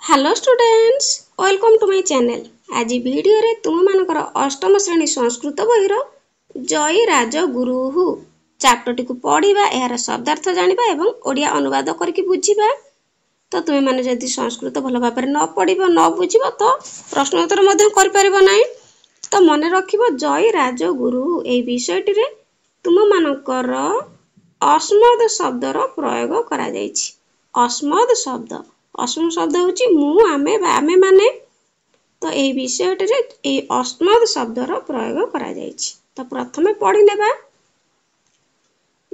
Hello students, welcome to my channel. आज video रे तुम मानकर अष्टम श्रेणी संस्कृत बहिर जय राजगुरु चैप्टर टी को पढ़िबा, यार शब्दार्थ जानिबा एवं ओडिया अनुवाद करके बुझिबा। तो तुम माने जदि संस्कृत भल भाबरे न पढ़िबो न बुझिबो तो प्रश्न उत्तर मध्य कर परिबो नाही। तो मने रखिबो जय राजगुरु ए विषयटी रे तुम मानकर अस्मद शब्दर प्रयोग करा जायछि। अस्मद शब्द होची मु आमे बा आमे माने। तो ए विषयटी रे ए अस्मद शब्दर प्रयोग करा जायछि। तो प्रथमे पढ़ी नेबा।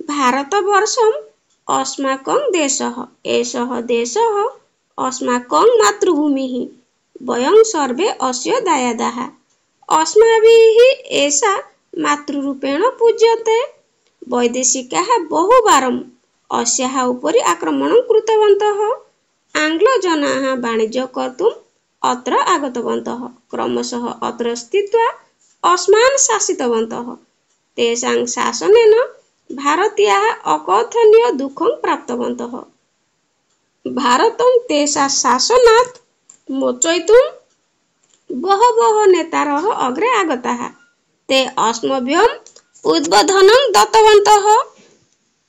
भारत वर्षम अस्माकं देशः एषः देशः अस्माकं मातृभूमिः वयं सर्वे अस्य दायादाः अस्माभिः एषा मातृरूपेण पूज्यते। वैदेशिकाः बहुवारम् अस्याः उपरि आक्रमणं कृतवन्तः। आङ्ग्लजनाः वाणिज्य कर्तुम् अत्र आगतवन्तः। क्रमशः अत्र स्थित्वा अस्मान् शासितवन्तः। तेषां शासनेन भारतीयाः अकथनीय दुःखं प्राप्तवन्तः। भारतं तेषां शासनात् मोचयितुं बहवः नेतारः अग्रे आगताः। ते अस्मभ्यम् उद्बोधनं दत्तवन्तः।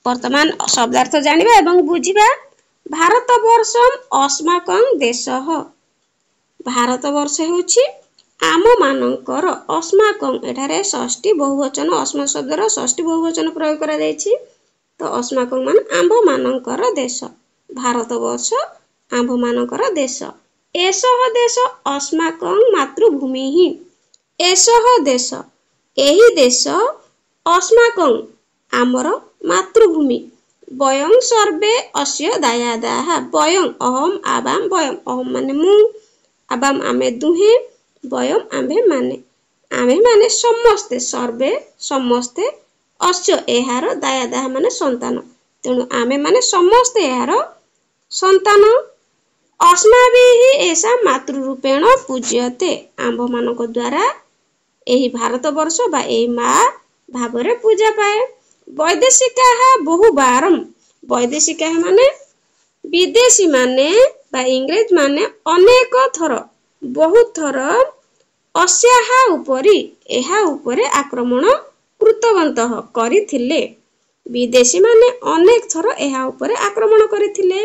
वर्तमान शब्दार्थ जानिबा एवं बुझिबा। भारतवर्षम अस्माकं देशः। भारतवर्ष हेउछि आम मानकर। अस्माकं एठारे षष्ठी बहुवचन अस्मा शब्दर षष्ठी बहुवचन प्रयोग करा जायछि। तो अस्माकं मान आम्भ मानकर देश। भारतवर्ष आम्भ मानकर देश। एषः देश अस्माकं मातृभूमिः। एषः देश एही देश अस्माकं आमर मातृभूमि। वयं सर्वे अस्य दायादाः। वयं अहम आबाम। वयं अहम माने मु, आबाम आमे दुहे, वयं आम्भे माने समस्ते, सर्वे समस्ते, अस्य एहार दायादाः माने संतान। तेणु आमे माने समस्ते एहार संतान। अस्माभिः एषा मातृरूपेण पूज्यते। आम्भ मानक द्वारा एही भारतवर्ष बा एही मा भावरे पूजा पाए। वैदेशिकाः बहुवारम। वैदेशिकाः माने विदेशी माने बा इंग्रेज माने अनेक थर बहुत थर अस्याः उपरि एहा उपरे आक्रमण कृतवन्तः करिथिले। विदेशी माने अनेक थर एहा उपरे आक्रमण करिथिले।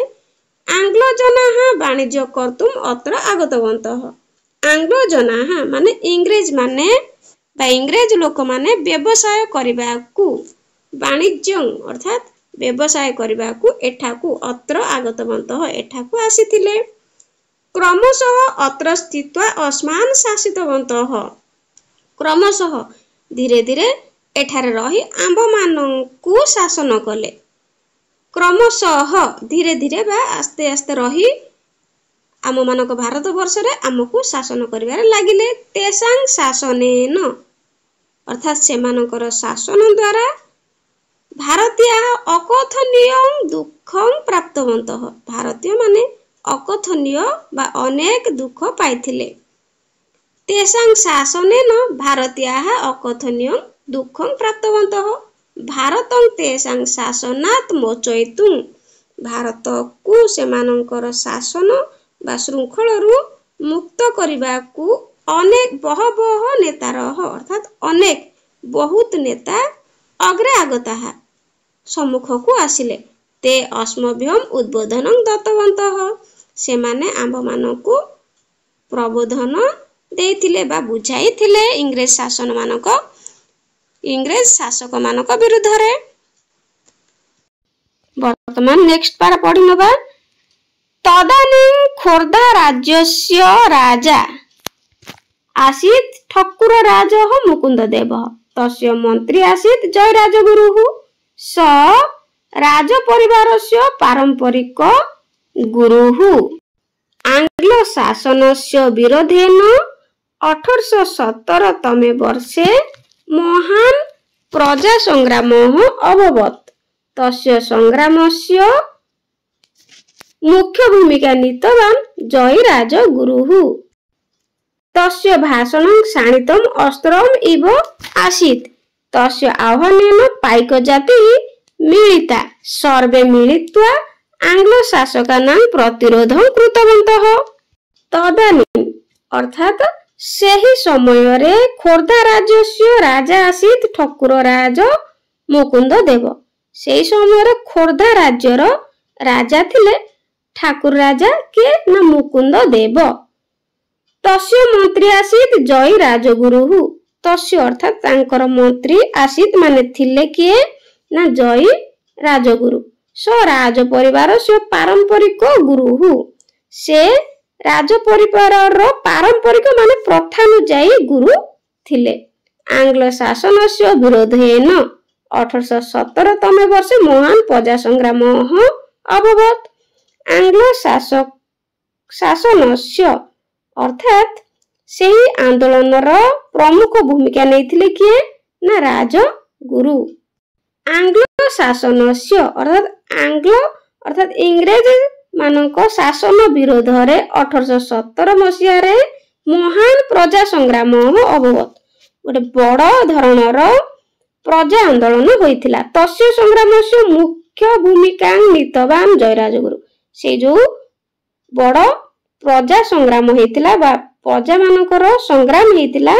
आङ्ग्लजनाः वाणिज्य कर्तुम् अत्र आगतवन्तः। आङ्ग्लजनाः माने इंग्रेज माने बा इंग्रेज लोक माने व्यवसाय करिबाकू, वाणिज्य अर्थात व्यवसाय करिबाकू एठाकू अत्र आगतवन्तः एठाकू आसीथिले। क्रमशः अत्र स्थित्वा अस्मान् शासितवन्तः। क्रमशः धीरे धीरे एठारे रही आम्भ मानकू शासन कले। क्रमशः धीरे धीरे बा आस्ते आस्ते रही आम मानक भारत वर्ष रे आमकू शासन करिबारे लागिले। तेषां शासनेन अर्थात सेमानकर शासन द्वारा भारतीय अकथनीय दुःखं प्राप्तवन्तः। भारतीय माने अकथनीय बा अनेक दुःख पाइथिले। तेषां शासनेन भारतीयाः अकथनीय दुःखं प्राप्तवन्तः। भारतं तेषां शासनात् मोचयितुं भारतकू सेमानकर शासन बा श्रृंखलरू मुक्त करिबाकू अनेक बहवह नेतारः अर्थात अनेक बहुत नेता अग्रे आगताः सम्मुखकू आसिले। ते अस्मभ्यम उद्बोधनं दत्तवन्तः। सेमाने आम्भ मानकू प्रबोधन देइथिले बा बुझाइथिले इंग्रेज शासक मानक विरुद्ध रे। वर्तमान नेक्स्ट पारा पढ़ी नबा। तदानीं खोर्धा राज्यस्य राजा आसीत् ठक्कुर राजः मुकुन्ददेवः। तस्य मन्त्री आसीत् जय राजगुरुः। स राजपरिवारस्य पारम्परिक गुरुः। आङ्ग्ल शासनस्य विरोधेन 1817 तमे वर्षे महान् प्रजा संग्रामः अभवत्। तस्य संग्रामस्य मुख्य भूमिका नीतवान् जय राजगुरुः। तस्य भाषणं शाणितम् अस्त्रम् इव आसीत्। तस्य आह्वानेन पाइक जातिः मिलिता सर्वे मिलित्वा आङ्ग्ल शासकानां प्रतिरोधं कृतवन्तः। तदानीं अर्थात ସେହି ସମୟରେ ଖୋର୍ଦ୍ଧା ରାଜସ୍ୱ ରାଜା ଆସିତ ଠକୁର ରାଜ ମୁକୁନ୍ଦ ଦେବ। ସେହି ସମୟରେ ଖୋର୍ଦ୍ଧା ରାଜ୍ୟର ରାଜା ଥିଲେ ଠାକୁର ରାଜା କିଏ ନା ମୁକୁନ୍ଦ ଦେବ। ତସ୍ୟ ମନ୍ତ୍ରୀ ଆସିତ ଜୟୀ ରାଜଗୁରୁ। ତସ୍ୟ ଅର୍ଥାତ ତାଙ୍କର ମନ୍ତ୍ରୀ ଆସିତ ମାନେ ଥିଲେ କିଏ ନା ଜୟୀ ରାଜଗୁରୁ। ସ ରାଜ ପରିବାର ସେ ପାରମ୍ପରିକ ଗୁରୁ। ସେ ରାଜ ପରିବାରର ପାରମ୍ପରିକ ମାନେ ପ୍ରଥାନୁଯାୟୀ ଗୁରୁ ଥିଲେ। ଆଙ୍ଗ୍ଲ ଶାସନସ୍ୟ ବିରୋଧେନ 1817 ତମେ ବର୍ଷେ ମହାନ ପ୍ରଜା ସଂଗ୍ରାମ ଅଭବତ୍। ଆଙ୍ଗ୍ଲ ଶାସନସ୍ୟ ଅର୍ଥାତ ସେହି ଆନ୍ଦୋଳନର ପ୍ରମୁଖ ଭୂମିକା ନେଇଥିଲେ କିଏ ନା ରାଜଗୁରୁ। ଆଙ୍ଗ୍ଲ ଶାସନସ୍ୟ ଅର୍ଥାତ ଆଙ୍ଗ୍ଲ ଅର୍ଥାତ ଇଂରେଜ ମାନଙ୍କ ଶାସନ ବିରୋଧରେ 1817 ମସିହାରେ ମହାନ ପ୍ରଜା ସଂଗ୍ରାମ ଅଭବତ୍। ଗୋଟେ ବଡ଼ ଧରଣର ପ୍ରଜା ଆନ୍ଦୋଳନ ହୋଇଥିଲା। ତସ୍ୟ ସଂଗ୍ରାମସ୍ୟ ମୁଖ୍ୟ ଭୂମିକା ନିତବାନ ଜୟୀ ରାଜଗୁରୁ। ସେ ଯୋଉ ବଡ଼ ପ୍ରଜା ସଂଗ୍ରାମ ହେଇଥିଲା ବା ପ୍ରଜା ମାନଙ୍କର ସଂଗ୍ରାମ ହେଇଥିଲା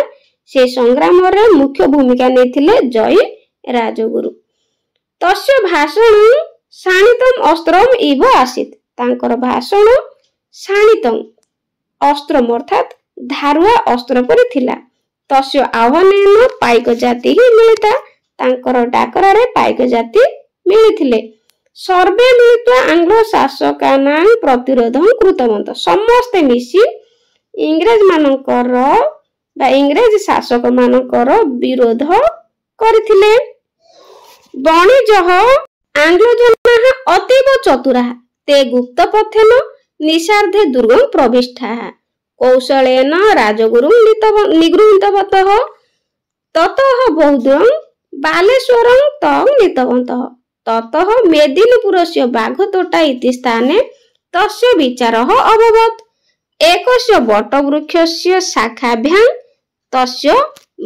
ସେ ସଂଗ୍ରାମରେ ମୁଖ୍ୟ ଭୂମିକା ନେଇଥିଲେ ଜୟୀ ରାଜଗୁରୁ। ତସ୍ୟ ଭାଷଣ ଶାଣିତମ୍ ଅସ୍ତ୍ରମ୍ ଇବ ଆସିତ। ତାଙ୍କର ଭାଷଣ ଶାଣିତମ୍ ଅସ୍ତ୍ରମ୍ ଅର୍ଥାତ ଧାରୁଆ ଅସ୍ତ୍ର ପରି ଥିଲା। ତସ୍ୟ ଆହ୍ୱାନେନ ପାଇକ ଜାତି ହିଁ ମିଳିତା। ତାଙ୍କର ଡାକରାରେ ପାଇକ ଜାତି ମିଳିଥିଲେ। ସର୍ବେ ମିଳିତ ଆଙ୍ଗ୍ଲ ଶାସକାନାଂ ପ୍ରତିରୋଧ କୃତବନ୍ତ। ସମସ୍ତେ ମିଶି ଇଂରେଜ ମାନଙ୍କର ବା ଇଂରେଜ ଶାସକ ମାନଙ୍କର ବିରୋଧ କରିଥିଲେ। ବଣିଜଃ ଆଙ୍ଗ୍ଲଜନାଃ ଅତୀବ ଚତୁରାଃ ते गुप्त पथेन निशार्धे दुर्गं प्रविष्टाः। कौशलेन राजगुरुं निगृहीतवतः। ततः बहुदूरं बालेश्वरं तं नीतवन्तः। ततः मेदिनीपुरस्य बाघतोटा इति स्थाने तस्य विचारः अभवत्। एकस्य वटवृक्षस्य शाखाभ्यां तस्य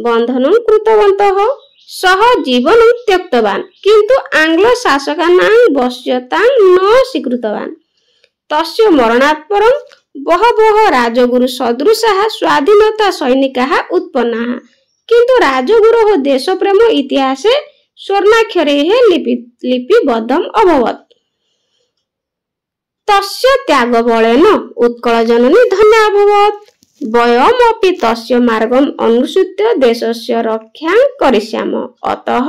बन्धनं कृतवन्तः। सः जीवनं त्यक्तवान् किन्तु आङ्ग्ल शासकानां वश्यतां न स्वीकृतवान्। तस्य मरणात् परं बहवः राजगुरु सदृशाः स्वाधीनता सैनिकाः उत्पन्नाः किन्तु राजगुरोः देशप्रेम इतिहासे स्वर्णाक्षरैः लिपिबद्धम् अभवत्। तस्य त्यागबलेन उत्कलजननी धन्या अभवत्। वयमपि तस्य मार्गम् अनुसृत्य देशस्य रक्षां करिष्यामः। अतः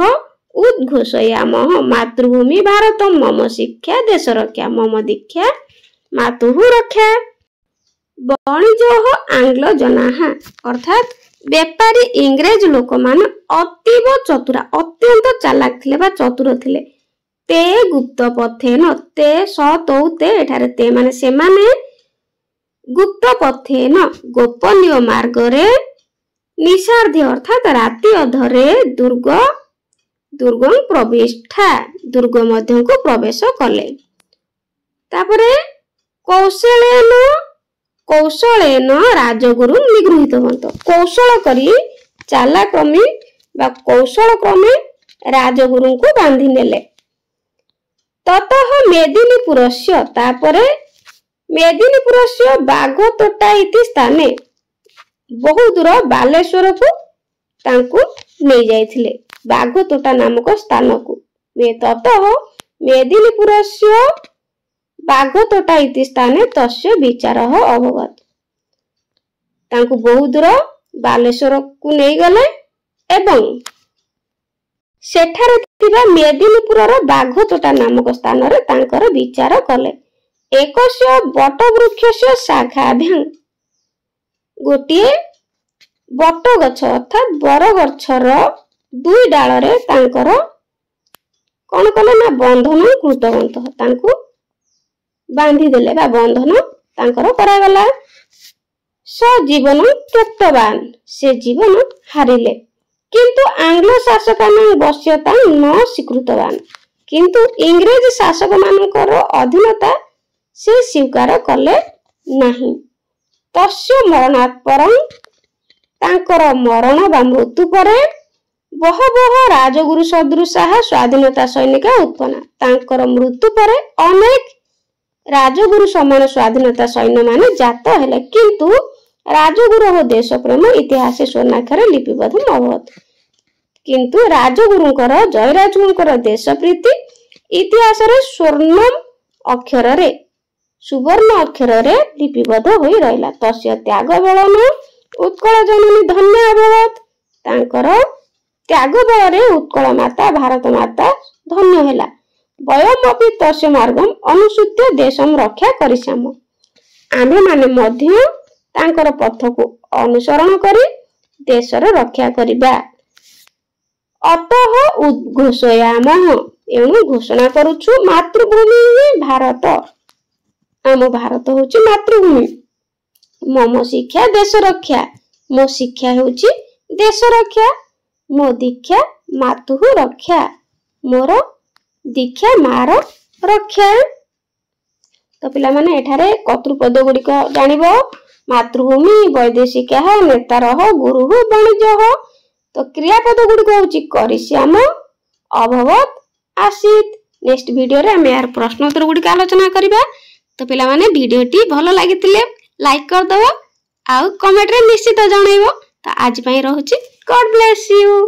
उद्घोषयामः मातृभूमि भारतं मम शिक्षा देश रक्षा मम दीक्षा मातुः रक्षा। बणिजः आङ्ग्लजनाः अर्थात बेपारी इंग्रेज लोक मान अतीव चतुरा अत्यंत चालाक थिले बा चतुर थिले। ते गुप्त पथेन ते सतौ ते एठारे ते माने से माने गुप्त पथेन गोपनीय मार्गरे निशार्धे अर्थात राति अधरे दुर्गं प्रविष्ठा दुर्ग मध्य को प्रवेश कले। तापरे कौशलेन राजगुरु निगृहीतवन्त। कौशल करी चालाक्रमी बा कौशल क्रमे राजगुरु को बांधी नेले। ततः मेदिनीपुरस्य तापरे मेदिनीपुरस्य बाघतोटा इति स्थाने बहु दूर बालेश्वर को तांको नहीं जाइथिले बाघतोटा नामक स्थान को। ततः मेदिनीपुरस्य बाघतोटा इति स्थाने तस्य विचारः अभवत्। तांको बहु दूर बालेश्वर को नहीं गले एवं सेठारे थिबा मेदिनीपुरर बाघतोटा नामक स्थान रे तांकर विचार कले। एकस्य वटवृक्षस्य शाखाभ्यां गोटिए बट गछ अर्थात बर गछर दुई डाल रे तांकर कोन कले ना बंधन कृतवंत तांको बांधी देले बा बंधन तांकर करा गला। स जीवन त्यक्तवान से जीवन हारिले किंतु आंग्ल शासकानां वश्यता न स्वीकृतवान किंतु इंग्रेज शासक मानकर अधीनता से स्वीकार कले नहीं। तस्य मरणात् परं तांकर मरण बा मृत्यु परे बहवः राजगुरु सदृशाः स्वाधीनता सैनिका उत्पन्न। तांकर मृत्यु परे अनेक राजगुरु समान स्वाधीनता सैन्य माने जात हेले किंतु राजगुरु हो देश प्रेम इतिहास स्वर्णाक्षर लिपिबद्ध अभवत। किंतु राजगुरुंकर जयराजगुरुंकर देश प्रीति इतिहास रे स्वर्णम अक्षर रे सुवर्ण अक्षर रे लिपिबद्ध होई रहला। तस्य त्याग बलन उत्कल जननी धन्य अभवत। तांकर त्याग बल रे उत्कल माता भारत माता धन्य हैला। वयमपि तस्य मार्गम अनुसूत्य देशम रक्षा करिसाम। आमे माने मध्य तांकर पथ को अनुसरण करी देशर रक्षा करिबा। अतः उद्घोषयामः एणु घोषणा करूछु मातृभूमि ही भारत। आम भारत होची मातृभूमि। मम शिक्षा देश रक्षा। मो शिक्षा होची देश रक्षा। मो दीक्षा मातु रक्षा। मोर दीक्षा मार रक्षा। तो पिला माने एठारे कर्तृपद गुड़िक जानिबो। मातृभूमि वैदेशिक नेतार गुरु वाणिज्य। तो क्रियापद गुड़िक होची करिष्याम अभवत आसीत। नेक्स्ट वीडियो रे हम यार प्रश्न उत्तर गुड़िक आलोचना करिबा। तो पिला माने वीडियोटी भलो लागितिले लाइक कर दबो आउ कमेंट रे निश्चित जणाइबो। तो आज पई रहूची गॉड ब्लेस यू।